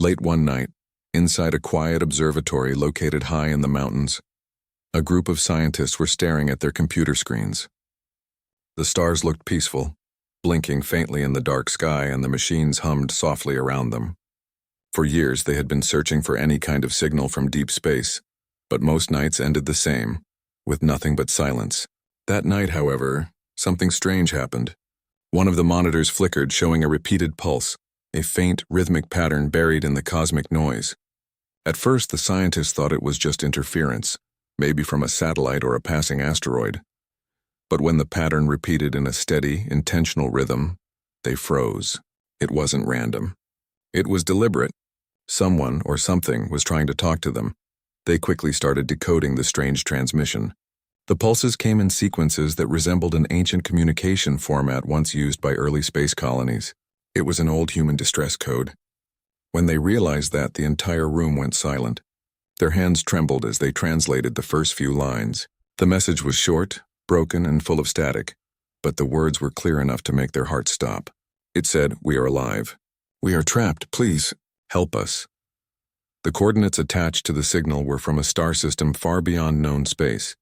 Late one night, inside a quiet observatory located high in the mountains, a group of scientists were staring at their computer screens. The stars looked peaceful, blinking faintly in the dark sky, and the machines hummed softly around them. For years they had been searching for any kind of signal from deep space, but most nights ended the same, with nothing but silence. That night, however, something strange happened. One of the monitors flickered, showing a repeated pulse, a faint, rhythmic pattern buried in the cosmic noise. At first, the scientists thought it was just interference, maybe from a satellite or a passing asteroid. But when the pattern repeated in a steady, intentional rhythm, they froze. It wasn't random. It was deliberate. Someone or something was trying to talk to them. They quickly started decoding the strange transmission. The pulses came in sequences that resembled an ancient communication format once used by early space colonies. It was an old human distress code. When they realized that, the entire room went silent. Their hands trembled as they translated the first few lines. The message was short, broken, and full of static, but the words were clear enough to make their hearts stop. It said, "We are alive. We are trapped. Please, help us." The coordinates attached to the signal were from a star system far beyond known space,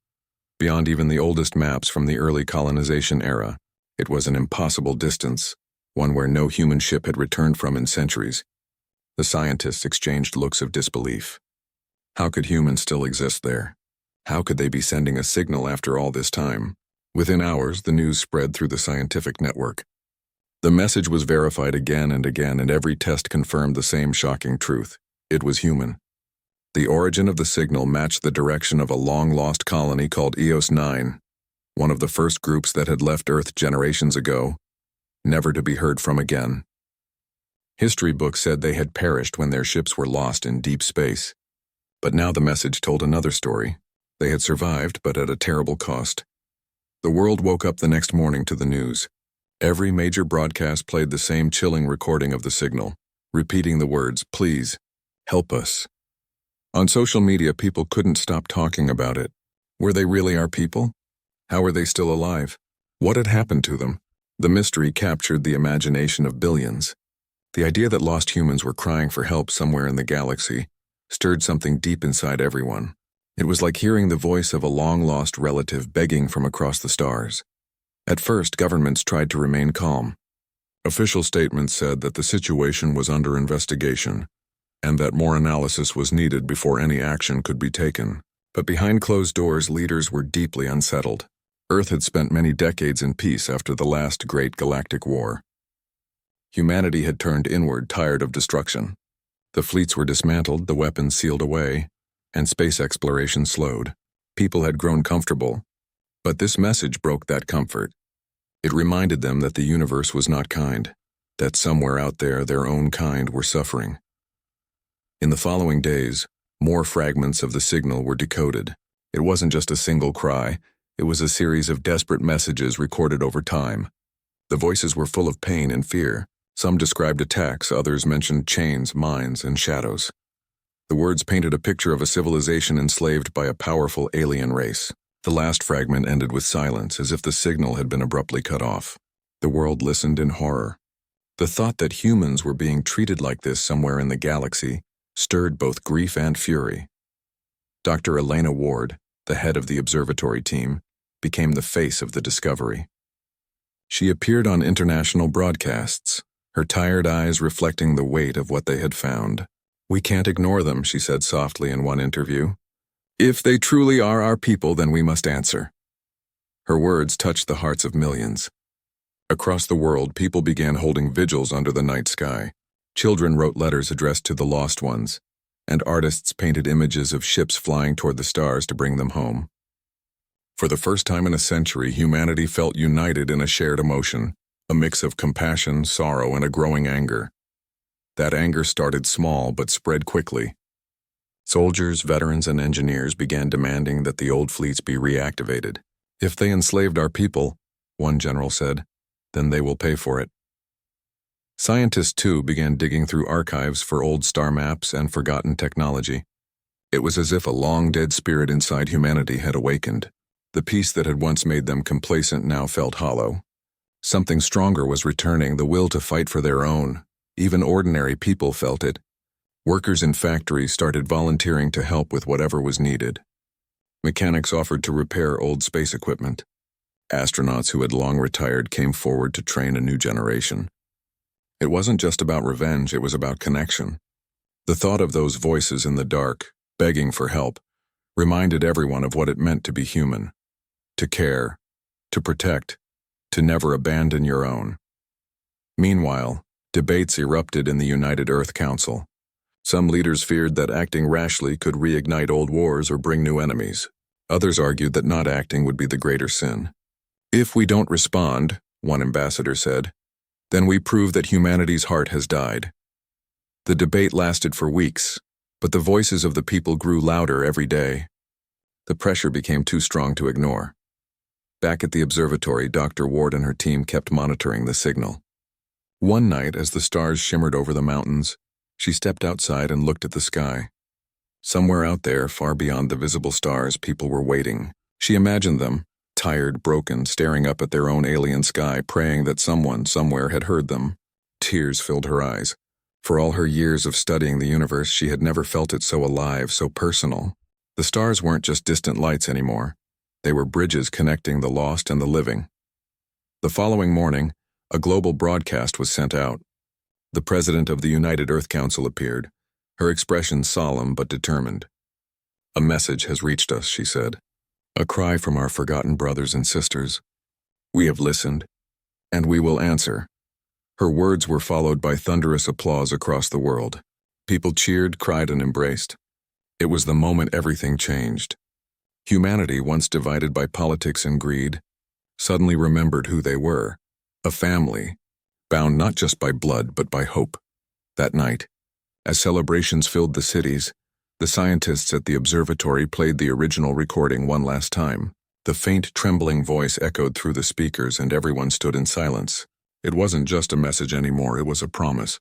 beyond even the oldest maps from the early colonization era. It was an impossible distance, one where no human ship had returned from in centuries. The scientists exchanged looks of disbelief. How could humans still exist there? How could they be sending a signal after all this time? Within hours, the news spread through the scientific network. The message was verified again and again, and every test confirmed the same shocking truth. It was human. The origin of the signal matched the direction of a long-lost colony called EOS 9, one of the first groups that had left Earth generations ago, never to be heard from again. History books said they had perished when their ships were lost in deep space. But now the message told another story. They had survived, but at a terrible cost. The world woke up the next morning to the news. Every major broadcast played the same chilling recording of the signal, repeating the words, "Please, help us." On social media, people couldn't stop talking about it. Were they really our people? How were they still alive? What had happened to them? The mystery captured the imagination of billions. The idea that lost humans were crying for help somewhere in the galaxy stirred something deep inside everyone. It was like hearing the voice of a long-lost relative begging from across the stars. At first, governments tried to remain calm. Official statements said that the situation was under investigation and that more analysis was needed before any action could be taken. But behind closed doors, leaders were deeply unsettled. Earth had spent many decades in peace after the last great galactic war. Humanity had turned inward, tired of destruction. The fleets were dismantled, the weapons sealed away, and space exploration slowed. People had grown comfortable, but this message broke that comfort. It reminded them that the universe was not kind, that somewhere out there their own kind were suffering. In the following days, more fragments of the signal were decoded. It wasn't just a single cry, it was a series of desperate messages recorded over time. The voices were full of pain and fear. Some described attacks, others mentioned chains, mines, and shadows. The words painted a picture of a civilization enslaved by a powerful alien race. The last fragment ended with silence, as if the signal had been abruptly cut off. The world listened in horror. The thought that humans were being treated like this somewhere in the galaxy stirred both grief and fury. Dr. Elena Ward, the head of the observatory team, became the face of the discovery. She appeared on international broadcasts, her tired eyes reflecting the weight of what they had found. "We can't ignore them," she said softly in one interview. "If they truly are our people, then we must answer." Her words touched the hearts of millions. Across the world, people began holding vigils under the night sky. Children wrote letters addressed to the lost ones, and artists painted images of ships flying toward the stars to bring them home. For the first time in a century, humanity felt united in a shared emotion, a mix of compassion, sorrow, and a growing anger. That anger started small but spread quickly. Soldiers, veterans, and engineers began demanding that the old fleets be reactivated. "If they enslaved our people," one general said, "then they will pay for it." Scientists, too, began digging through archives for old star maps and forgotten technology. It was as if a long-dead spirit inside humanity had awakened. The peace that had once made them complacent now felt hollow. Something stronger was returning, the will to fight for their own. Even ordinary people felt it. Workers in factories started volunteering to help with whatever was needed. Mechanics offered to repair old space equipment. Astronauts who had long retired came forward to train a new generation. It wasn't just about revenge, it was about connection. The thought of those voices in the dark, begging for help, reminded everyone of what it meant to be human. To care, to protect, to never abandon your own. Meanwhile, debates erupted in the United Earth Council. Some leaders feared that acting rashly could reignite old wars or bring new enemies. Others argued that not acting would be the greater sin. "If we don't respond," one ambassador said, "then we prove that humanity's heart has died." The debate lasted for weeks, but the voices of the people grew louder every day. The pressure became too strong to ignore. Back at the observatory, Dr. Ward and her team kept monitoring the signal. One night, as the stars shimmered over the mountains, she stepped outside and looked at the sky. Somewhere out there, far beyond the visible stars, people were waiting. She imagined them, tired, broken, staring up at their own alien sky, praying that someone, somewhere, had heard them. Tears filled her eyes. For all her years of studying the universe, she had never felt it so alive, so personal. The stars weren't just distant lights anymore. They were bridges connecting the lost and the living. The following morning, a global broadcast was sent out. The president of the United Earth Council appeared, her expression solemn but determined. "A message has reached us," she said. "A cry from our forgotten brothers and sisters. We have listened, and we will answer." Her words were followed by thunderous applause across the world. People cheered, cried, and embraced. It was the moment everything changed. Humanity, once divided by politics and greed, suddenly remembered who they were. A family, bound not just by blood but by hope. That night, as celebrations filled the cities, the scientists at the observatory played the original recording one last time. The faint, trembling voice echoed through the speakers and everyone stood in silence. It wasn't just a message anymore, it was a promise.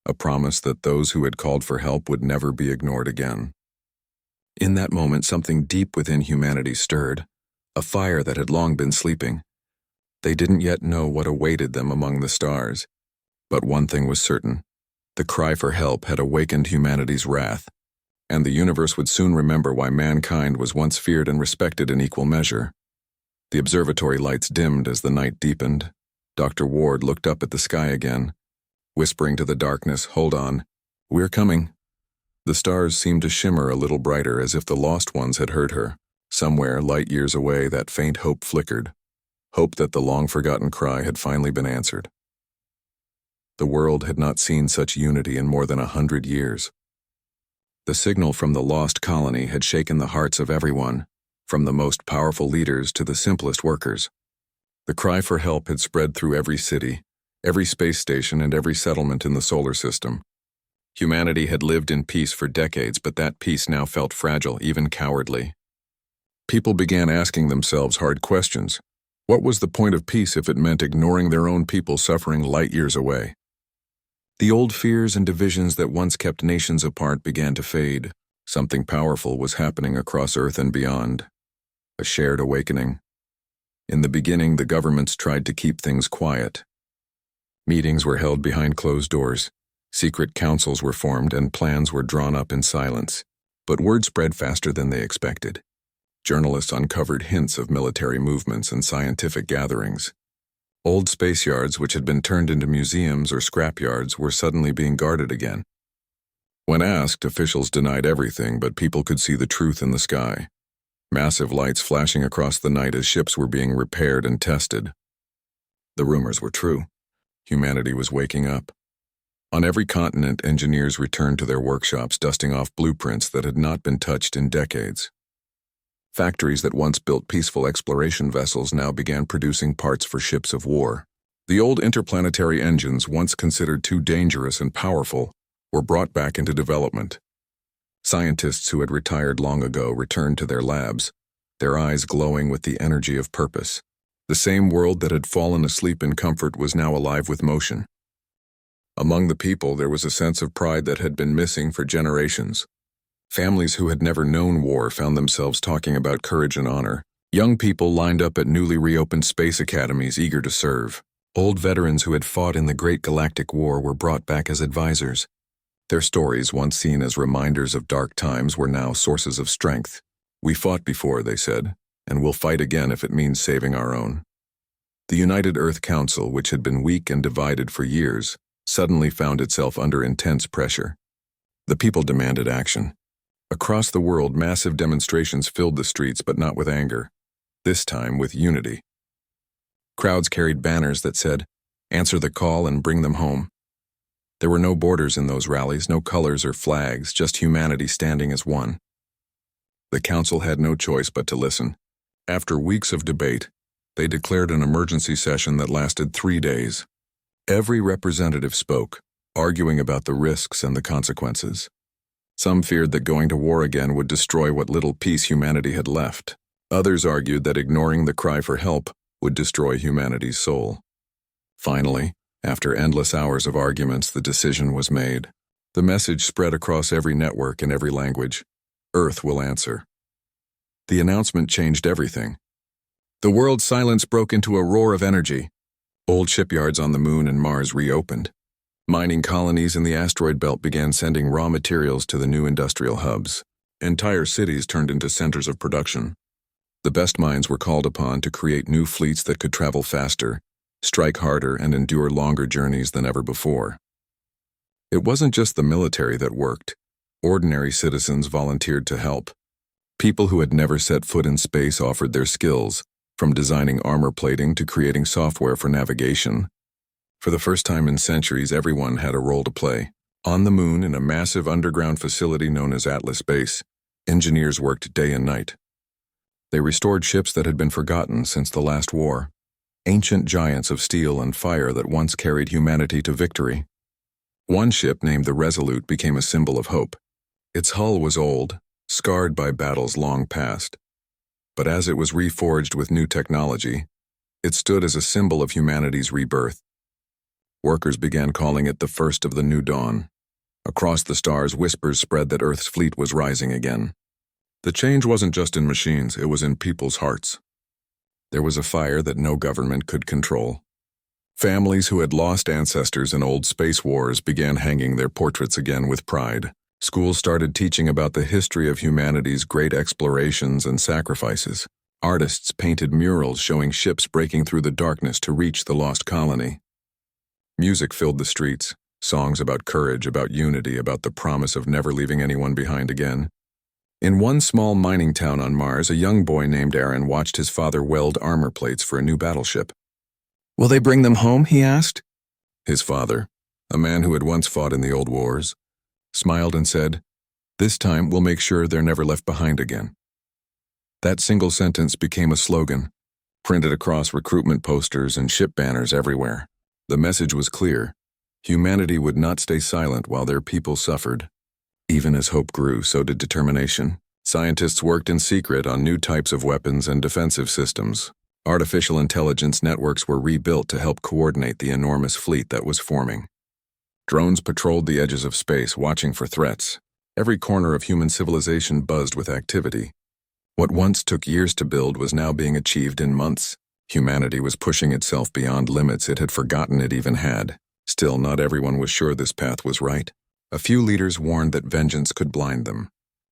A promise that those who had called for help would never be ignored again. In that moment, something deep within humanity stirred, a fire that had long been sleeping. They didn't yet know what awaited them among the stars. But one thing was certain. The cry for help had awakened humanity's wrath, and the universe would soon remember why mankind was once feared and respected in equal measure. The observatory lights dimmed as the night deepened. Dr. Ward looked up at the sky again, whispering to the darkness, "Hold on, we're coming." The stars seemed to shimmer a little brighter, as if the lost ones had heard her. Somewhere, light years away, that faint hope flickered. Hope that the long-forgotten cry had finally been answered. The world had not seen such unity in more than 100 years. The signal from the lost colony had shaken the hearts of everyone, from the most powerful leaders to the simplest workers. The cry for help had spread through every city, every space station, and every settlement in the solar system. Humanity had lived in peace for decades, but that peace now felt fragile, even cowardly. People began asking themselves hard questions. What was the point of peace if it meant ignoring their own people suffering light years away? The old fears and divisions that once kept nations apart began to fade. Something powerful was happening across Earth and beyond. A shared awakening. In the beginning, the governments tried to keep things quiet. Meetings were held behind closed doors. Secret councils were formed and plans were drawn up in silence. But word spread faster than they expected. Journalists uncovered hints of military movements and scientific gatherings. Old space yards, which had been turned into museums or scrap yards, were suddenly being guarded again. When asked, officials denied everything, but people could see the truth in the sky. Massive lights flashing across the night as ships were being repaired and tested. The rumors were true. Humanity was waking up. On every continent, engineers returned to their workshops, dusting off blueprints that had not been touched in decades. Factories that once built peaceful exploration vessels now began producing parts for ships of war. The old interplanetary engines, once considered too dangerous and powerful, were brought back into development. Scientists who had retired long ago returned to their labs, their eyes glowing with the energy of purpose. The same world that had fallen asleep in comfort was now alive with motion. Among the people, there was a sense of pride that had been missing for generations. Families who had never known war found themselves talking about courage and honor. Young people lined up at newly reopened space academies eager to serve. Old veterans who had fought in the Great Galactic War were brought back as advisors. Their stories, once seen as reminders of dark times, were now sources of strength. "We fought before," they said, "and we'll fight again if it means saving our own." The United Earth Council, which had been weak and divided for years, suddenly found itself under intense pressure. The people demanded action. Across the world, massive demonstrations filled the streets, but not with anger. This time with unity. Crowds carried banners that said, "Answer the call and bring them home." There were no borders in those rallies, no colors or flags, just humanity standing as one. The council had no choice but to listen. After weeks of debate, they declared an emergency session that lasted 3 days. Every representative spoke, arguing about the risks and the consequences. Some feared that going to war again would destroy what little peace humanity had left. Others argued that ignoring the cry for help would destroy humanity's soul. Finally, after endless hours of arguments, the decision was made. The message spread across every network and every language. Earth will answer. The announcement changed everything. The world's silence broke into a roar of energy. Old shipyards on the Moon and Mars reopened. Mining colonies in the asteroid belt began sending raw materials to the new industrial hubs. Entire cities turned into centers of production. The best minds were called upon to create new fleets that could travel faster, strike harder, and endure longer journeys than ever before. It wasn't just the military that worked. Ordinary citizens volunteered to help. People who had never set foot in space offered their skills, from designing armor plating to creating software for navigation. For the first time in centuries, everyone had a role to play. On the Moon, in a massive underground facility known as Atlas Base, engineers worked day and night. They restored ships that had been forgotten since the last war, ancient giants of steel and fire that once carried humanity to victory. One ship, named the Resolute, became a symbol of hope. Its hull was old, scarred by battles long past. But as it was reforged with new technology, it stood as a symbol of humanity's rebirth. Workers began calling it the first of the new dawn. Across the stars, whispers spread that Earth's fleet was rising again. The change wasn't just in machines, it was in people's hearts. There was a fire that no government could control. Families who had lost ancestors in old space wars began hanging their portraits again with pride. Schools started teaching about the history of humanity's great explorations and sacrifices. Artists painted murals showing ships breaking through the darkness to reach the lost colony. Music filled the streets, songs about courage, about unity, about the promise of never leaving anyone behind again. In one small mining town on Mars, a young boy named Aaron watched his father weld armor plates for a new battleship. "Will they bring them home?" he asked. His father, a man who had once fought in the old wars, smiled and said, "This time we'll make sure they're never left behind again." That single sentence became a slogan, printed across recruitment posters and ship banners everywhere. The message was clear. Humanity would not stay silent while their people suffered. Even as hope grew, so did determination. Scientists worked in secret on new types of weapons and defensive systems. Artificial intelligence networks were rebuilt to help coordinate the enormous fleet that was forming. Drones patrolled the edges of space, watching for threats. Every corner of human civilization buzzed with activity. What once took years to build was now being achieved in months. Humanity was pushing itself beyond limits it had forgotten it even had. Still, not everyone was sure this path was right. A few leaders warned that vengeance could blind them.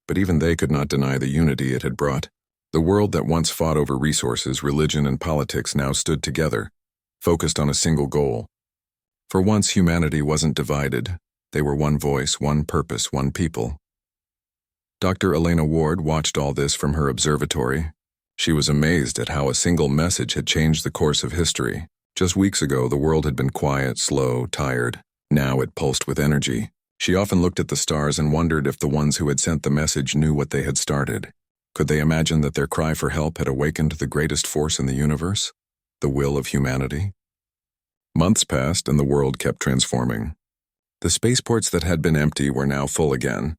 But even they could not deny the unity it had brought. The world that once fought over resources, religion, and politics now stood together, focused on a single goal. For once, humanity wasn't divided. They were one voice, one purpose, one people. Dr. Elena Ward watched all this from her observatory. She was amazed at how a single message had changed the course of history. Just weeks ago, the world had been quiet, slow, tired. Now it pulsed with energy. She often looked at the stars and wondered if the ones who had sent the message knew what they had started. Could they imagine that their cry for help had awakened the greatest force in the universe? The will of humanity? Months passed and the world kept transforming. The spaceports that had been empty were now full again.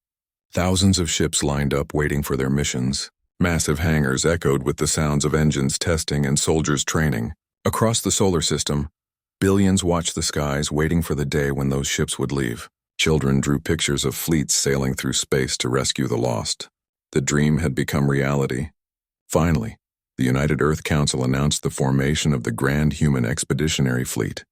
Thousands of ships lined up waiting for their missions. Massive hangars echoed with the sounds of engines testing and soldiers training. Across the solar system, billions watched the skies waiting for the day when those ships would leave. Children drew pictures of fleets sailing through space to rescue the lost. The dream had become reality. Finally, the United Earth Council announced the formation of the Grand Human Expeditionary Fleet.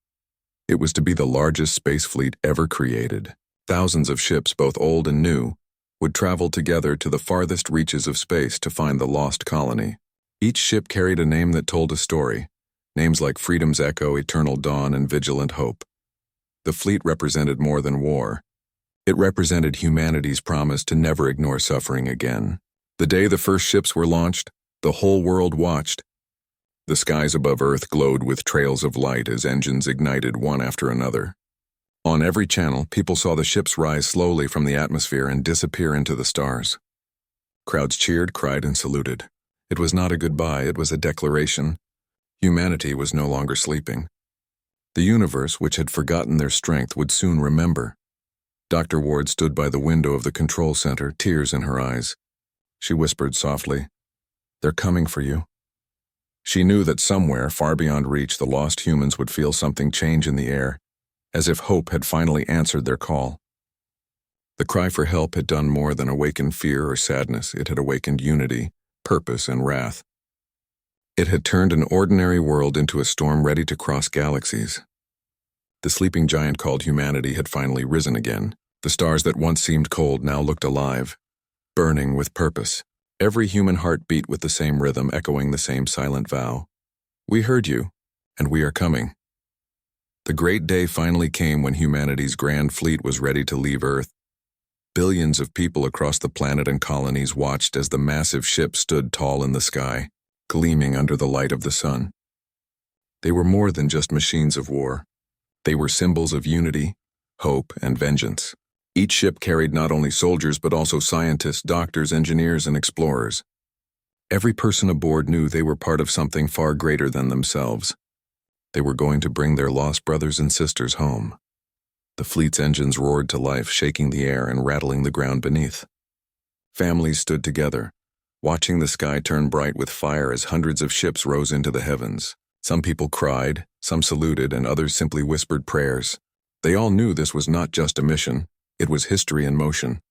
It was to be the largest space fleet ever created. Thousands of ships, both old and new, would travel together to the farthest reaches of space to find the lost colony. Each ship carried a name that told a story, names like Freedom's Echo, Eternal Dawn, and Vigilant Hope. The fleet represented more than war. It represented humanity's promise to never ignore suffering again. The day the first ships were launched, the whole world watched. The skies above Earth glowed with trails of light as engines ignited one after another. On every channel, people saw the ships rise slowly from the atmosphere and disappear into the stars. Crowds cheered, cried, and saluted. It was not a goodbye, it was a declaration. Humanity was no longer sleeping. The universe, which had forgotten their strength, would soon remember. Dr. Ward stood by the window of the control center, tears in her eyes. She whispered softly, "They're coming for you." She knew that somewhere, far beyond reach, the lost humans would feel something change in the air, as if hope had finally answered their call. The cry for help had done more than awaken fear or sadness. It had awakened unity, purpose, and wrath. It had turned an ordinary world into a storm ready to cross galaxies. The sleeping giant called humanity had finally risen again. The stars that once seemed cold now looked alive, burning with purpose. Every human heart beat with the same rhythm, echoing the same silent vow. "We heard you, and we are coming." The great day finally came when humanity's grand fleet was ready to leave Earth. Billions of people across the planet and colonies watched as the massive ship stood tall in the sky, gleaming under the light of the sun. They were more than just machines of war. They were symbols of unity, hope, and vengeance. Each ship carried not only soldiers but also scientists, doctors, engineers, and explorers. Every person aboard knew they were part of something far greater than themselves. They were going to bring their lost brothers and sisters home. The fleet's engines roared to life, shaking the air and rattling the ground beneath. Families stood together, watching the sky turn bright with fire as hundreds of ships rose into the heavens. Some people cried, some saluted, and others simply whispered prayers. They all knew this was not just a mission, it was history in motion.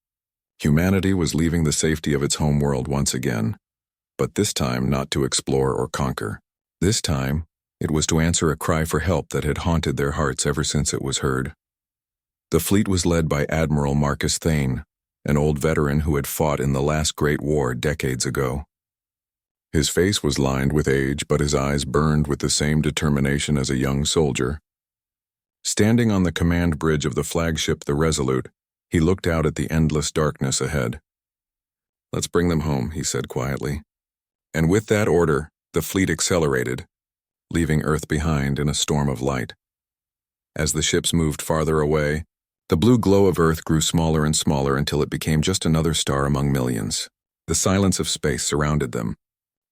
Humanity was leaving the safety of its home world once again, but this time not to explore or conquer. This time, it was to answer a cry for help that had haunted their hearts ever since it was heard. The fleet was led by Admiral Marcus Thane, an old veteran who had fought in the last Great War decades ago. His face was lined with age, but his eyes burned with the same determination as a young soldier. Standing on the command bridge of the flagship the Resolute, he looked out at the endless darkness ahead. "Let's bring them home," he said quietly. And with that order, the fleet accelerated, leaving Earth behind in a storm of light. As the ships moved farther away, the blue glow of Earth grew smaller and smaller until it became just another star among millions. The silence of space surrounded them.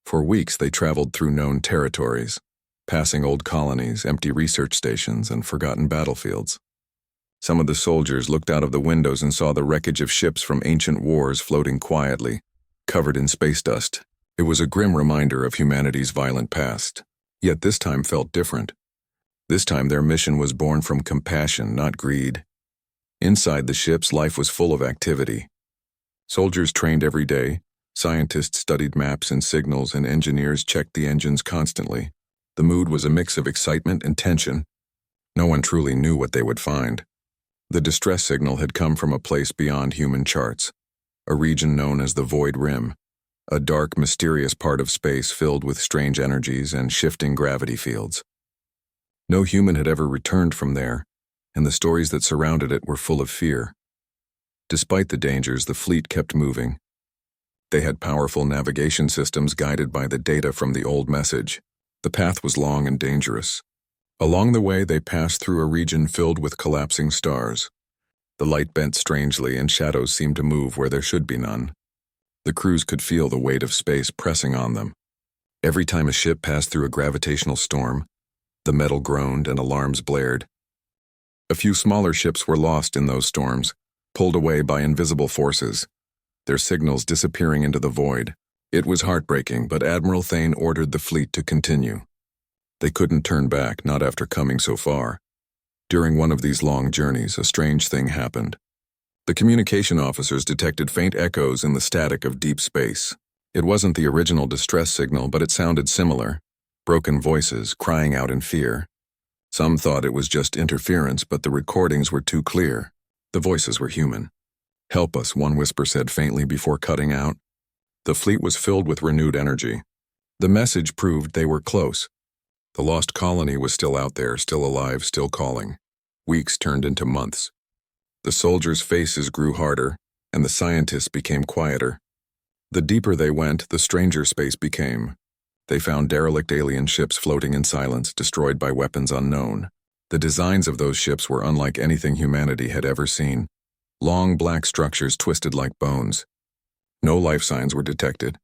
For weeks they traveled through known territories, passing old colonies, empty research stations, and forgotten battlefields. Some of the soldiers looked out of the windows and saw the wreckage of ships from ancient wars floating quietly, covered in space dust. It was a grim reminder of humanity's violent past. Yet this time felt different. This time their mission was born from compassion, not greed. Inside the ships, life was full of activity. Soldiers trained every day, scientists studied maps and signals, and engineers checked the engines constantly. The mood was a mix of excitement and tension. No one truly knew what they would find. The distress signal had come from a place beyond human charts, a region known as the Void Rim, a dark, mysterious part of space filled with strange energies and shifting gravity fields. No human had ever returned from there, and the stories that surrounded it were full of fear. Despite the dangers, the fleet kept moving. They had powerful navigation systems guided by the data from the old message. The path was long and dangerous. Along the way, they passed through a region filled with collapsing stars. The light bent strangely, and shadows seemed to move where there should be none. The crews could feel the weight of space pressing on them. Every time a ship passed through a gravitational storm, the metal groaned and alarms blared. A few smaller ships were lost in those storms, pulled away by invisible forces, their signals disappearing into the void. It was heartbreaking, but Admiral Thane ordered the fleet to continue. They couldn't turn back, not after coming so far. During one of these long journeys, a strange thing happened. The communication officers detected faint echoes in the static of deep space. It wasn't the original distress signal, but it sounded similar. Broken voices, crying out in fear. Some thought it was just interference, but the recordings were too clear. The voices were human. "Help us," one whisper said faintly before cutting out. The fleet was filled with renewed energy. The message proved they were close. The lost colony was still out there, still alive, still calling. Weeks turned into months. The soldiers' faces grew harder, and the scientists became quieter. The deeper they went, the stranger space became. They found derelict alien ships floating in silence, destroyed by weapons unknown. The designs of those ships were unlike anything humanity had ever seen. Long black structures twisted like bones. No life signs were detected.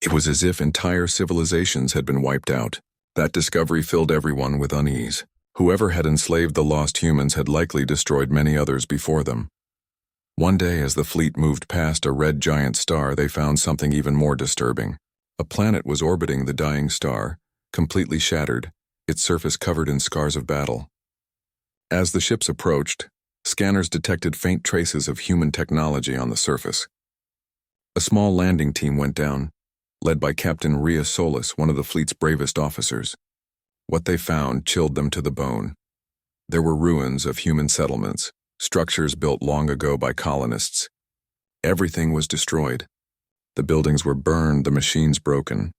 It was as if entire civilizations had been wiped out. That discovery filled everyone with unease. Whoever had enslaved the lost humans had likely destroyed many others before them. One day, as the fleet moved past a red giant star, they found something even more disturbing. A planet was orbiting the dying star, completely shattered, its surface covered in scars of battle. As the ships approached, scanners detected faint traces of human technology on the surface. A small landing team went down, led by Captain Rhea Solis, one of the fleet's bravest officers. What they found chilled them to the bone. There were ruins of human settlements, structures built long ago by colonists. Everything was destroyed. The buildings were burned, the machines broken.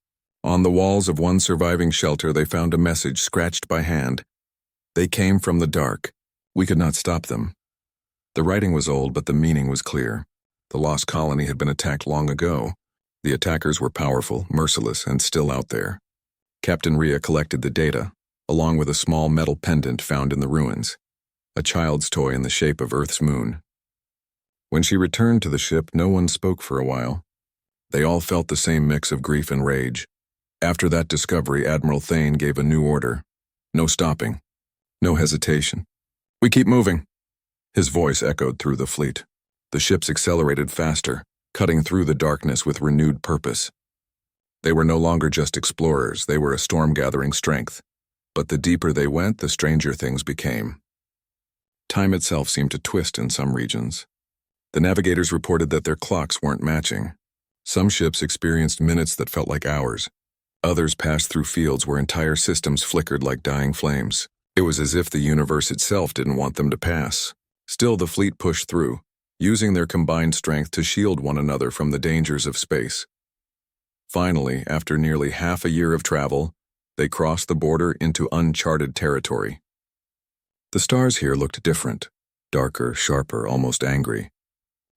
On the walls of one surviving shelter, they found a message scratched by hand. "They came from the dark. We could not stop them." The writing was old, but the meaning was clear. The lost colony had been attacked long ago. The attackers were powerful, merciless, and still out there. Captain Rhea collected the data, along with a small metal pendant found in the ruins, a child's toy in the shape of Earth's moon. When she returned to the ship, no one spoke for a while. They all felt the same mix of grief and rage. After that discovery, Admiral Thane gave a new order. No stopping. No hesitation. "We keep moving." His voice echoed through the fleet. The ships accelerated faster, cutting through the darkness with renewed purpose. They were no longer just explorers, they were a storm-gathering strength. But the deeper they went, the stranger things became. Time itself seemed to twist in some regions. The navigators reported that their clocks weren't matching. Some ships experienced minutes that felt like hours. Others passed through fields where entire systems flickered like dying flames. It was as if the universe itself didn't want them to pass. Still, the fleet pushed through, using their combined strength to shield one another from the dangers of space. Finally, after nearly half a year of travel, they crossed the border into uncharted territory. The stars here looked different, darker, sharper, almost angry.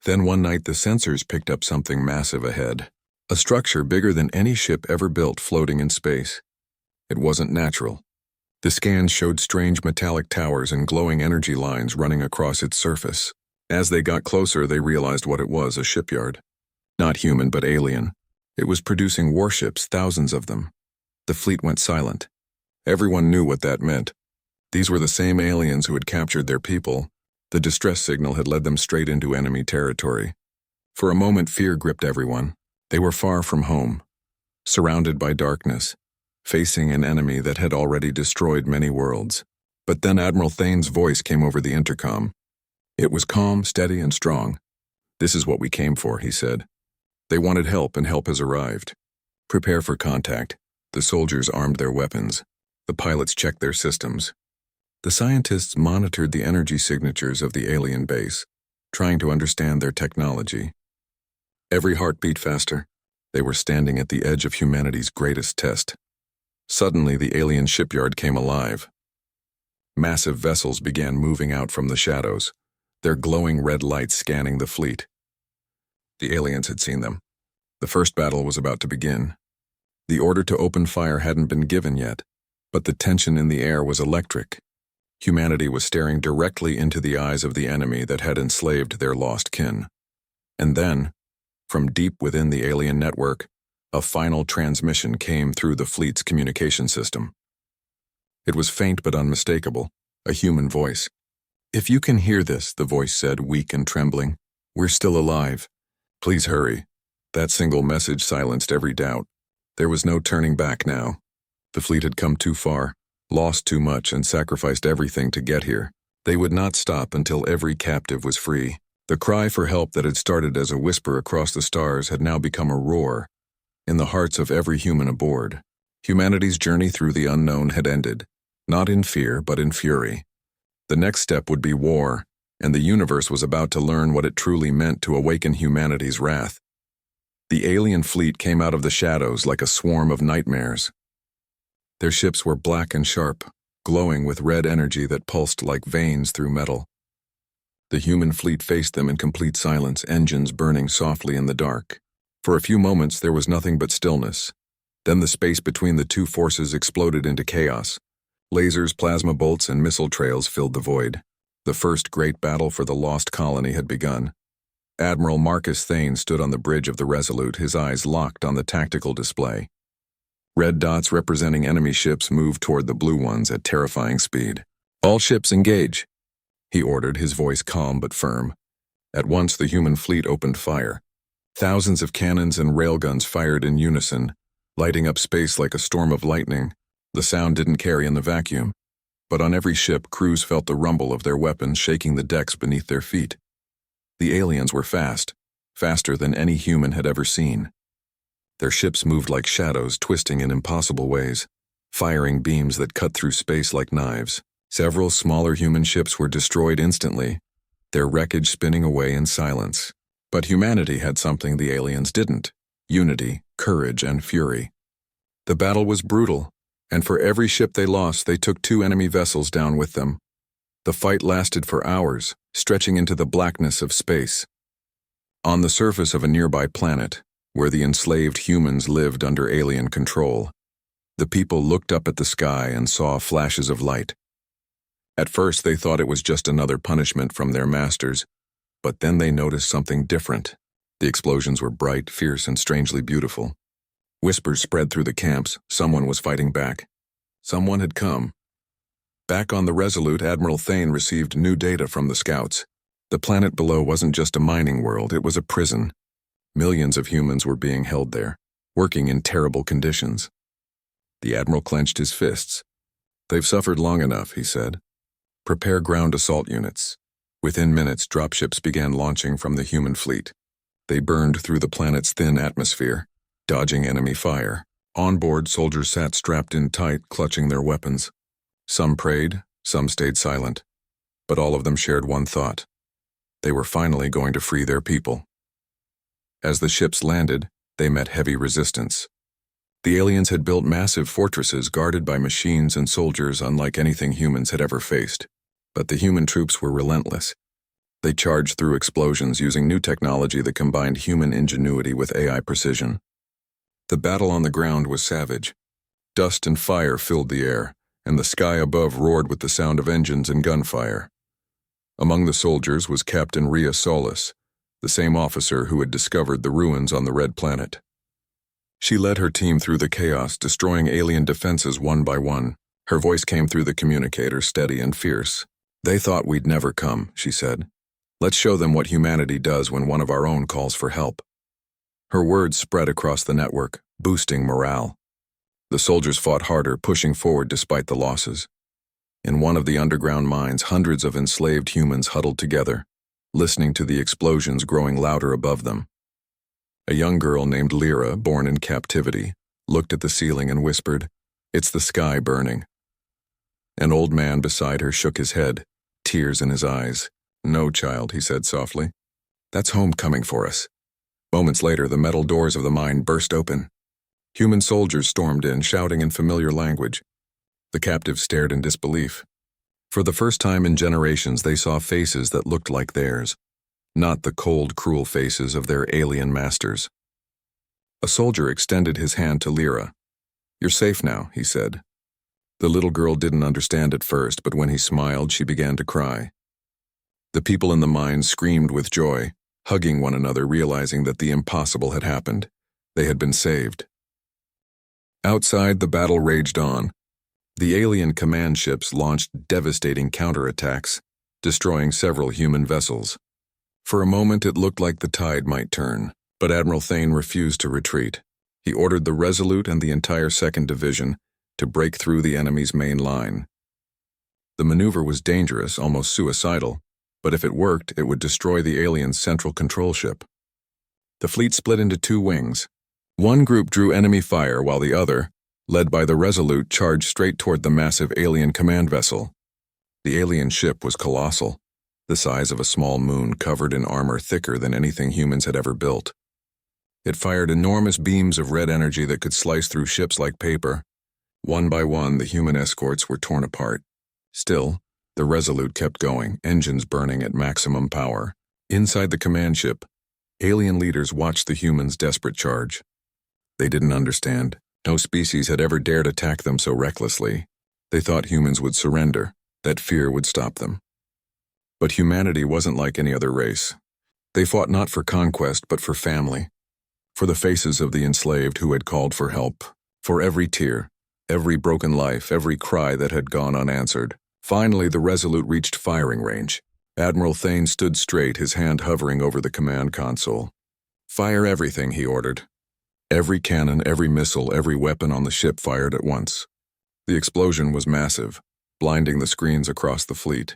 Then one night the sensors picked up something massive ahead, a structure bigger than any ship ever built floating in space. It wasn't natural. The scans showed strange metallic towers and glowing energy lines running across its surface. As they got closer, they realized what it was, a shipyard. Not human, but alien. It was producing warships, thousands of them. The fleet went silent. Everyone knew what that meant. These were the same aliens who had captured their people. The distress signal had led them straight into enemy territory. For a moment, fear gripped everyone. They were far from home, surrounded by darkness, facing an enemy that had already destroyed many worlds. But then Admiral Thane's voice came over the intercom. It was calm, steady, and strong. "This is what we came for," he said. "They wanted help, and help has arrived. Prepare for contact." The soldiers armed their weapons. The pilots checked their systems. The scientists monitored the energy signatures of the alien base, trying to understand their technology. Every heart beat faster. They were standing at the edge of humanity's greatest test. Suddenly, the alien shipyard came alive. Massive vessels began moving out from the shadows, their glowing red lights scanning the fleet. The aliens had seen them. The first battle was about to begin. The order to open fire hadn't been given yet, but the tension in the air was electric. Humanity was staring directly into the eyes of the enemy that had enslaved their lost kin. And then, from deep within the alien network, a final transmission came through the fleet's communication system. It was faint but unmistakable, a human voice. "If you can hear this," the voice said, weak and trembling, "we're still alive. Please hurry." That single message silenced every doubt. There was no turning back now. The fleet had come too far, lost too much, and sacrificed everything to get here. They would not stop until every captive was free. The cry for help that had started as a whisper across the stars had now become a roar in the hearts of every human aboard. Humanity's journey through the unknown had ended, not in fear, but in fury. The next step would be war, and the universe was about to learn what it truly meant to awaken humanity's wrath. The alien fleet came out of the shadows like a swarm of nightmares. Their ships were black and sharp, glowing with red energy that pulsed like veins through metal. The human fleet faced them in complete silence, engines burning softly in the dark. For a few moments there was nothing but stillness. Then the space between the two forces exploded into chaos. Lasers, plasma bolts, and missile trails filled the void. The first great battle for the lost colony had begun. Admiral Marcus Thane stood on the bridge of the Resolute, his eyes locked on the tactical display. Red dots representing enemy ships moved toward the blue ones at terrifying speed. "All ships engage," he ordered, his voice calm but firm. At once the human fleet opened fire. Thousands of cannons and railguns fired in unison, lighting up space like a storm of lightning. The sound didn't carry in the vacuum, but on every ship crews felt the rumble of their weapons shaking the decks beneath their feet. The aliens were fast, faster than any human had ever seen. Their ships moved like shadows, twisting in impossible ways, firing beams that cut through space like knives. Several smaller human ships were destroyed instantly, their wreckage spinning away in silence. But humanity had something the aliens didn't: unity, courage, and fury. The battle was brutal, and for every ship they lost, they took 2 enemy vessels down with them. The fight lasted for hours, stretching into the blackness of space. On the surface of a nearby planet, where the enslaved humans lived under alien control, the people looked up at the sky and saw flashes of light. At first they thought it was just another punishment from their masters, but then they noticed something different. The explosions were bright, fierce, and strangely beautiful. Whispers spread through the camps. Someone was fighting back. Someone had come. Back on the Resolute, Admiral Thane received new data from the scouts. The planet below wasn't just a mining world, it was a prison. Millions of humans were being held there, working in terrible conditions. The Admiral clenched his fists. "They've suffered long enough," he said. "Prepare ground assault units." Within minutes, dropships began launching from the human fleet. They burned through the planet's thin atmosphere, dodging enemy fire. On board, soldiers sat strapped in tight, clutching their weapons. Some prayed, some stayed silent, but all of them shared one thought: they were finally going to free their people. As the ships landed, they met heavy resistance. The aliens had built massive fortresses guarded by machines and soldiers unlike anything humans had ever faced. But the human troops were relentless. They charged through explosions using new technology that combined human ingenuity with AI precision. The battle on the ground was savage. Dust and fire filled the air, and the sky above roared with the sound of engines and gunfire. Among the soldiers was Captain Rhea Solis, the same officer who had discovered the ruins on the Red Planet. She led her team through the chaos, destroying alien defenses one by one. Her voice came through the communicator, steady and fierce. "They thought we'd never come," she said. "Let's show them what humanity does when one of our own calls for help." Her words spread across the network, boosting morale. The soldiers fought harder, pushing forward despite the losses. In one of the underground mines, hundreds of enslaved humans huddled together, listening to the explosions growing louder above them. A young girl named Lyra, born in captivity, looked at the ceiling and whispered, "It's the sky burning." An old man beside her shook his head, tears in his eyes. "No, child," he said softly. "That's home coming for us." Moments later, the metal doors of the mine burst open. Human soldiers stormed in, shouting in familiar language. The captives stared in disbelief. For the first time in generations, they saw faces that looked like theirs, not the cold, cruel faces of their alien masters. A soldier extended his hand to Lyra. "You're safe now," he said. The little girl didn't understand at first, but when he smiled, she began to cry. The people in the mine screamed with joy, hugging one another, realizing that the impossible had happened. They had been saved. Outside, the battle raged on. The alien command ships launched devastating counterattacks, destroying several human vessels. For a moment, it looked like the tide might turn, but Admiral Thane refused to retreat. He ordered the Resolute and the entire 2nd Division to break through the enemy's main line. The maneuver was dangerous, almost suicidal, but if it worked, it would destroy the aliens' central control ship. The fleet split into 2 wings. One group drew enemy fire while the other, led by the Resolute, charged straight toward the massive alien command vessel. The alien ship was colossal. the size of a small moon covered in armor thicker than anything humans had ever built. It fired enormous beams of red energy that could slice through ships like paper. One by one, the human escorts were torn apart. Still, the Resolute kept going, engines burning at maximum power. Inside the command ship, alien leaders watched the humans' desperate charge. They didn't understand. No species had ever dared attack them so recklessly. They thought humans would surrender, that fear would stop them. But humanity wasn't like any other race. They fought not for conquest, but for family. For the faces of the enslaved who had called for help. For every tear, every broken life, every cry that had gone unanswered. Finally, the Resolute reached firing range. Admiral Thane stood straight, his hand hovering over the command console. "Fire everything," he ordered. Every cannon, every missile, every weapon on the ship fired at once. The explosion was massive, blinding the screens across the fleet.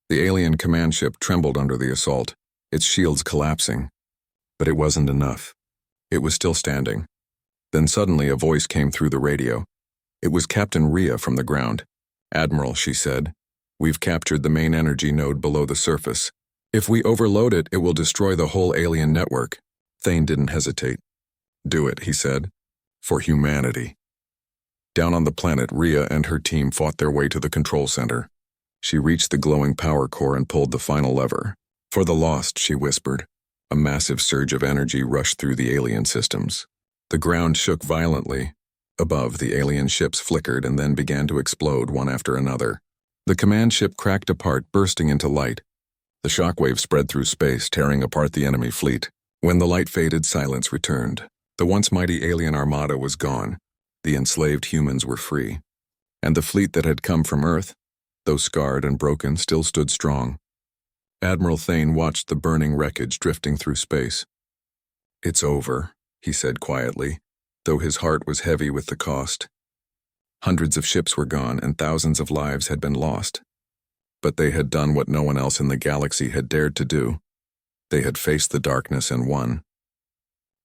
The alien command ship trembled under the assault, its shields collapsing. But it wasn't enough. It was still standing. Then suddenly a voice came through the radio. It was Captain Rhea from the ground. "Admiral," she said, "we've captured the main energy node below the surface. If we overload it, it will destroy the whole alien network." Thane didn't hesitate. "Do it," he said. "For humanity." Down on the planet, Rhea and her team fought their way to the control center. She reached the glowing power core and pulled the final lever. "For the lost," she whispered. A massive surge of energy rushed through the alien systems. The ground shook violently. Above, the alien ships flickered and then began to explode one after another. The command ship cracked apart, bursting into light. The shockwave spread through space, tearing apart the enemy fleet. When the light faded, silence returned. The once mighty alien armada was gone. The enslaved humans were free. And the fleet that had come from Earth, though scarred and broken, still stood strong. Admiral Thane watched the burning wreckage drifting through space. "It's over," he said quietly, though his heart was heavy with the cost. Hundreds of ships were gone and thousands of lives had been lost. But they had done what no one else in the galaxy had dared to do. They had faced the darkness and won.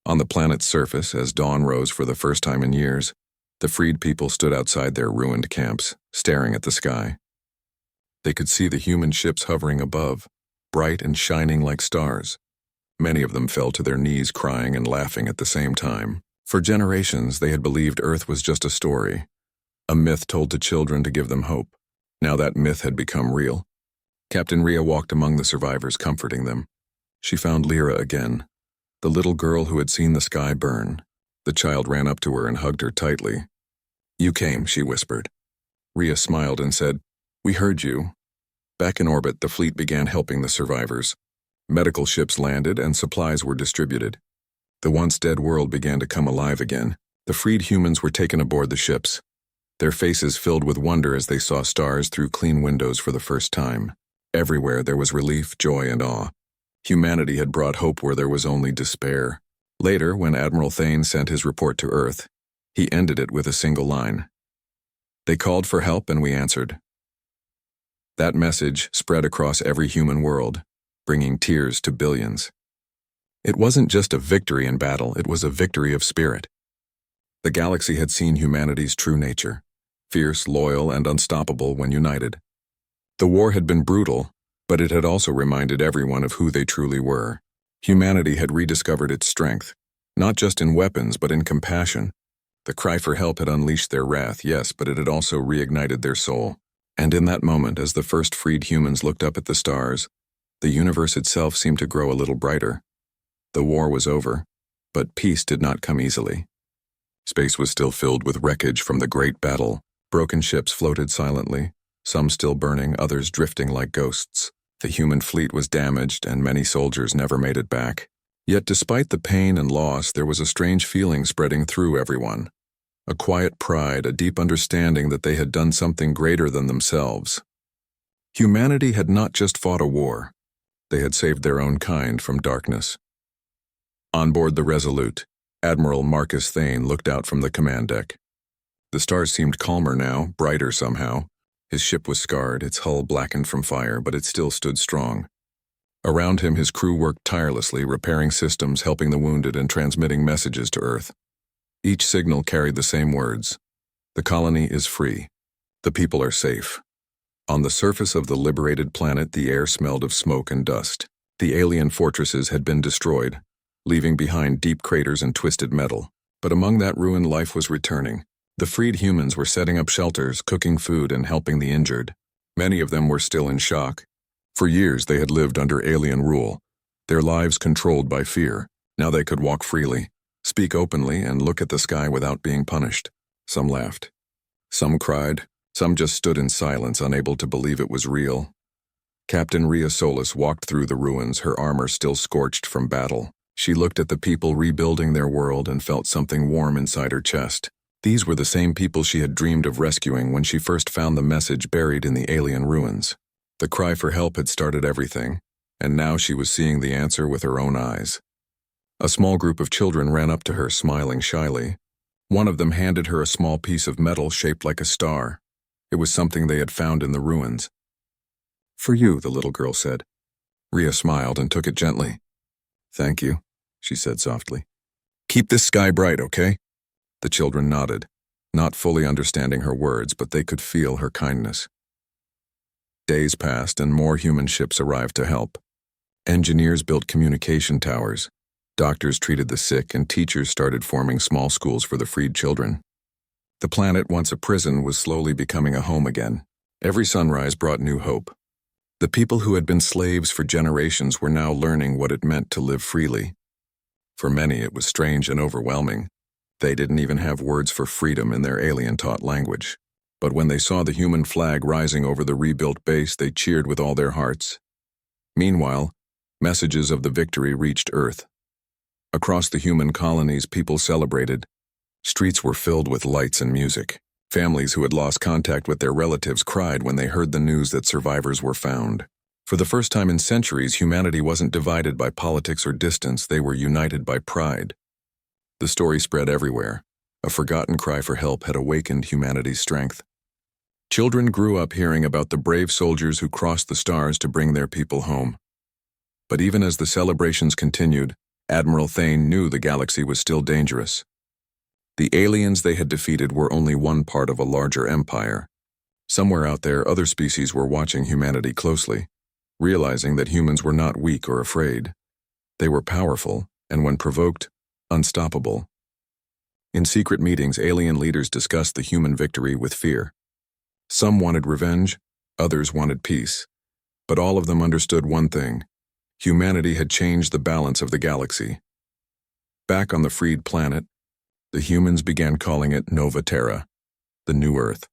On the planet's surface, as dawn rose for the first time in years, the freed people stood outside their ruined camps, staring at the sky. They could see the human ships hovering above, bright and shining like stars. Many of them fell to their knees crying and laughing at the same time. For generations, they had believed Earth was just a story, a myth told to children to give them hope. Now that myth had become real. Captain Rhea walked among the survivors, comforting them. She found Lyra again, the little girl who had seen the sky burn. The child ran up to her and hugged her tightly. "You came," she whispered. Rhea smiled and said, "We heard you." Back in orbit, the fleet began helping the survivors. Medical ships landed and supplies were distributed. The once dead world began to come alive again. The freed humans were taken aboard the ships, their faces filled with wonder as they saw stars through clean windows for the first time. Everywhere there was relief, joy, and awe. Humanity had brought hope where there was only despair. Later, when Admiral Thane sent his report to Earth, he ended it with a single line. "They called for help and we answered." That message spread across every human world, bringing tears to billions. It wasn't just a victory in battle, it was a victory of spirit. The galaxy had seen humanity's true nature, fierce, loyal, and unstoppable when united. The war had been brutal, but it had also reminded everyone of who they truly were. Humanity had rediscovered its strength, not just in weapons, but in compassion. The cry for help had unleashed their wrath, yes, but it had also reignited their soul. And in that moment, as the first freed humans looked up at the stars, the universe itself seemed to grow a little brighter. The war was over, but peace did not come easily. Space was still filled with wreckage from the great battle. Broken ships floated silently, some still burning, others drifting like ghosts. The human fleet was damaged, and many soldiers never made it back. Yet despite the pain and loss, there was a strange feeling spreading through everyone. A quiet pride, a deep understanding that they had done something greater than themselves. Humanity had not just fought a war. They had saved their own kind from darkness. On board the Resolute, Admiral Marcus Thane looked out from the command deck. The stars seemed calmer now, brighter somehow. His ship was scarred, its hull blackened from fire, but it still stood strong. Around him, his crew worked tirelessly, repairing systems, helping the wounded, and transmitting messages to Earth. Each signal carried the same words. The colony is free. The people are safe. On the surface of the liberated planet, the air smelled of smoke and dust. The alien fortresses had been destroyed, leaving behind deep craters and twisted metal. But among that ruin, life was returning. The freed humans were setting up shelters, cooking food, and helping the injured. Many of them were still in shock. For years, they had lived under alien rule, their lives controlled by fear. Now they could walk freely, speak openly, and look at the sky without being punished. Some laughed. Some cried. Some just stood in silence, unable to believe it was real. Captain Rhea Solis walked through the ruins, her armor still scorched from battle. She looked at the people rebuilding their world and felt something warm inside her chest. These were the same people she had dreamed of rescuing when she first found the message buried in the alien ruins. The cry for help had started everything, and now she was seeing the answer with her own eyes. A small group of children ran up to her, smiling shyly. One of them handed her a small piece of metal shaped like a star. It was something they had found in the ruins. "For you," the little girl said. Rhea smiled and took it gently. "Thank you," she said softly. "Keep this sky bright, okay?" The children nodded, not fully understanding her words, but they could feel her kindness. Days passed and more human ships arrived to help. Engineers built communication towers, doctors treated the sick, and teachers started forming small schools for the freed children. The planet, once a prison, was slowly becoming a home again. Every sunrise brought new hope. The people who had been slaves for generations were now learning what it meant to live freely. For many, it was strange and overwhelming. They didn't even have words for freedom in their alien-taught language. But when they saw the human flag rising over the rebuilt base, they cheered with all their hearts. Meanwhile, messages of the victory reached Earth. Across the human colonies, people celebrated. Streets were filled with lights and music. Families who had lost contact with their relatives cried when they heard the news that survivors were found. For the first time in centuries, humanity wasn't divided by politics or distance, they were united by pride. The story spread everywhere. A forgotten cry for help had awakened humanity's strength. Children grew up hearing about the brave soldiers who crossed the stars to bring their people home. But even as the celebrations continued, Admiral Thane knew the galaxy was still dangerous. The aliens they had defeated were only one part of a larger empire. Somewhere out there, other species were watching humanity closely, realizing that humans were not weak or afraid. They were powerful, and when provoked, unstoppable. In secret meetings, alien leaders discussed the human victory with fear. Some wanted revenge, others wanted peace. But all of them understood one thing: humanity had changed the balance of the galaxy. Back on the freed planet, the humans began calling it Nova Terra, the New Earth.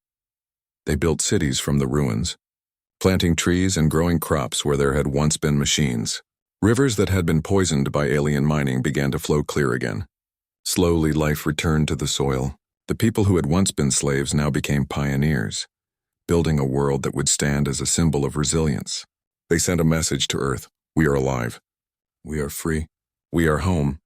They built cities from the ruins, planting trees and growing crops where there had once been machines. Rivers that had been poisoned by alien mining began to flow clear again. Slowly, life returned to the soil. The people who had once been slaves now became pioneers, building a world that would stand as a symbol of resilience. They sent a message to Earth: "We are alive. We are free. We are home."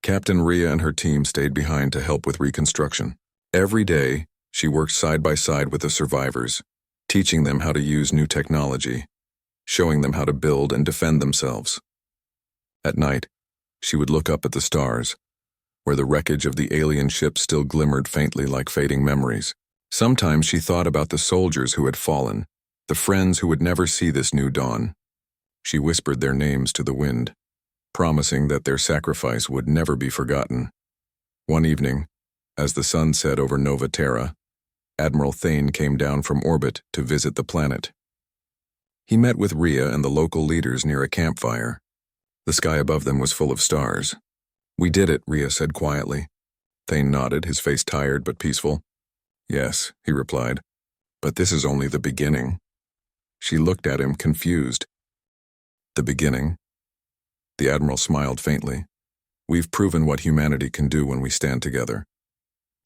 Captain Rhea and her team stayed behind to help with reconstruction. Every day, she worked side by side with the survivors, teaching them how to use new technology, showing them how to build and defend themselves. At night, she would look up at the stars, where the wreckage of the alien ship still glimmered faintly like fading memories. Sometimes she thought about the soldiers who had fallen, the friends who would never see this new dawn. She whispered their names to the wind, promising that their sacrifice would never be forgotten. One evening, as the sun set over Nova Terra, Admiral Thane came down from orbit to visit the planet. He met with Rhea and the local leaders near a campfire. The sky above them was full of stars. "We did it," Rhea said quietly. Thane nodded, his face tired but peaceful. "Yes," he replied, "but this is only the beginning." She looked at him, confused. "The beginning?" The Admiral smiled faintly. "We've proven what humanity can do when we stand together.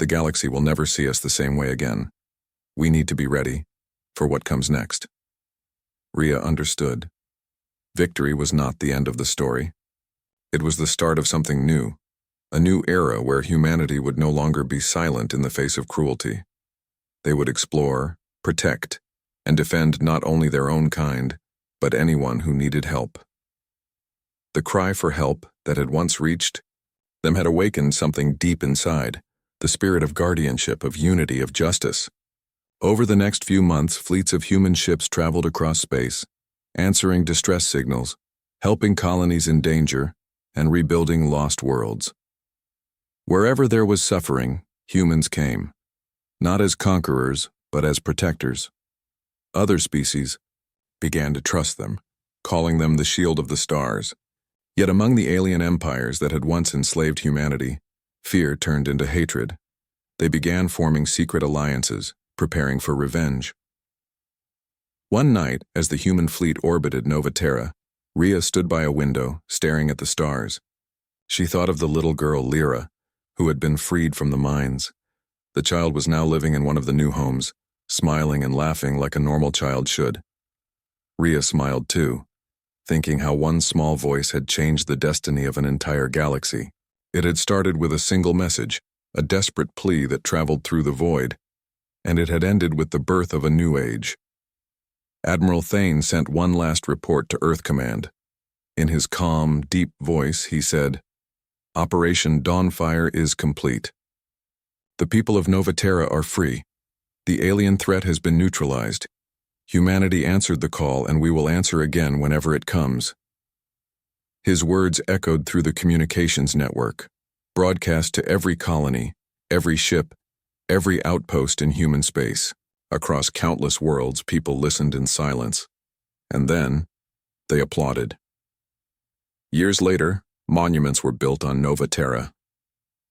The galaxy will never see us the same way again. We need to be ready for what comes next." Rhea understood. Victory was not the end of the story. It was the start of something new, a new era where humanity would no longer be silent in the face of cruelty. They would explore, protect, and defend not only their own kind, but anyone who needed help. The cry for help that had once reached them had awakened something deep inside, the spirit of guardianship, of unity, of justice. Over the next few months, fleets of human ships traveled across space, answering distress signals, helping colonies in danger, and rebuilding lost worlds. Wherever there was suffering, humans came, not as conquerors, but as protectors. Other species began to trust them, calling them the shield of the stars. Yet among the alien empires that had once enslaved humanity, fear turned into hatred. They began forming secret alliances, preparing for revenge. One night, as the human fleet orbited Nova Terra, Rhea stood by a window, staring at the stars. She thought of the little girl Lyra, who had been freed from the mines. The child was now living in one of the new homes, smiling and laughing like a normal child should. Rhea smiled too, thinking how one small voice had changed the destiny of an entire galaxy. It had started with a single message, a desperate plea that traveled through the void, and it had ended with the birth of a new age. Admiral Thane sent one last report to Earth Command. In his calm, deep voice, he said, "Operation Dawnfire is complete. The people of Nova Terra are free. The alien threat has been neutralized. Humanity answered the call, and we will answer again whenever it comes." His words echoed through the communications network, broadcast to every colony, every ship, every outpost in human space. Across countless worlds, people listened in silence. And then, they applauded. Years later, monuments were built on Nova Terra.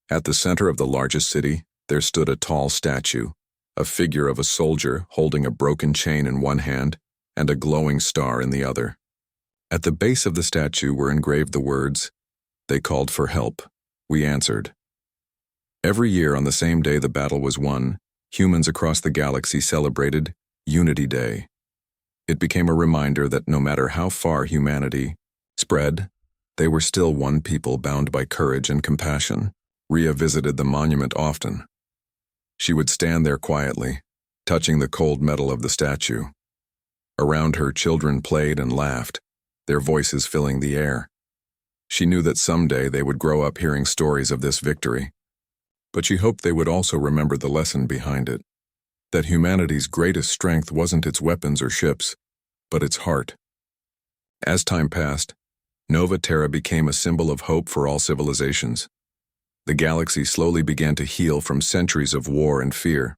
At the center of the largest city, there stood a tall statue, a figure of a soldier holding a broken chain in one hand and a glowing star in the other. At the base of the statue were engraved the words, "They called for help. We answered." Every year on the same day the battle was won, humans across the galaxy celebrated Unity Day. It became a reminder that no matter how far humanity spread, they were still one people bound by courage and compassion. Rhea visited the monument often. She would stand there quietly, touching the cold metal of the statue. Around her, children played and laughed, their voices filling the air. She knew that someday they would grow up hearing stories of this victory. But she hoped they would also remember the lesson behind it, that humanity's greatest strength wasn't its weapons or ships, but its heart. As time passed, Nova Terra became a symbol of hope for all civilizations. The galaxy slowly began to heal from centuries of war and fear.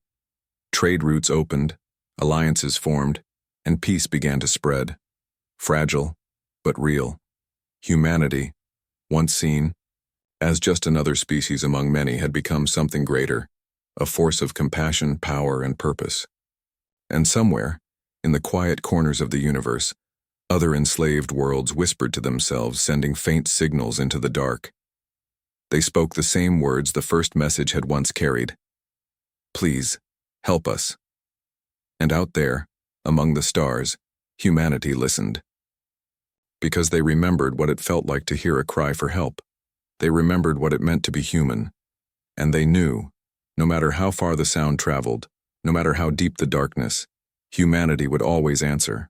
Trade routes opened, alliances formed, and peace began to spread. Fragile, but real. Humanity, once seen as just another species among many, had become something greater, a force of compassion, power, and purpose. And somewhere, in the quiet corners of the universe, other enslaved worlds whispered to themselves, sending faint signals into the dark. They spoke the same words the first message had once carried. "Please, help us." And out there, among the stars, humanity listened. Because they remembered what it felt like to hear a cry for help. They remembered what it meant to be human. And they knew, no matter how far the sound traveled, no matter how deep the darkness, humanity would always answer.